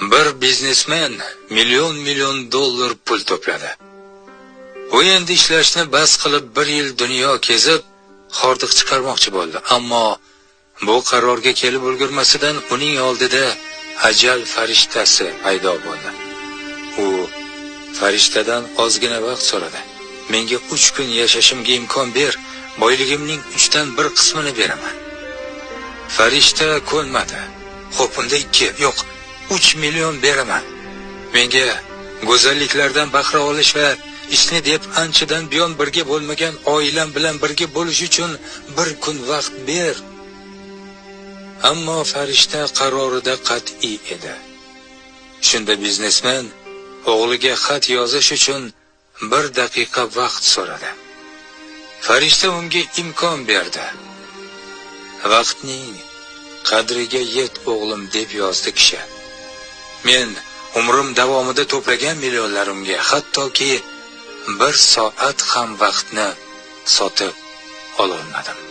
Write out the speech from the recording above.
Bir biznesmen million dollar pul to'pladi. U endi ishlashni bas qilib 1 yil dunyo kezib, hordiq chiqarmoqchi bo'ldi. Ammo bu qarorga kelib ulgurmasidan uning oldida ajal farishtasi paydo bo'ldi. U farishtadan ozgina vaqt so'radi. Menga 3 kun yashashimga imkon ber, boyligimning 3dan 1 qismini beraman. Farishta ko'nmadi. Xo'p, unda 2, yo'q, 3 million beraman. Menga go'zalliklardan bahra olish va ishni deb anchadan buyon birga bo'lmagan oilam bilan birga bo'lish uchun 1 kun vaqt ber. Ammo farishta qarorida qat'iy edi. Shunda biznesmen o'g'liga xat yozish uchun 1 daqiqa vaqt so'radi. Farishta unga imkon berdi. Vaqtning qadriga yet o'g'lim deb yozdi kishi. Men umrim davomida to'plagan millionlarimga hattoki 1 soat ham vaqtni sotib ololmadim.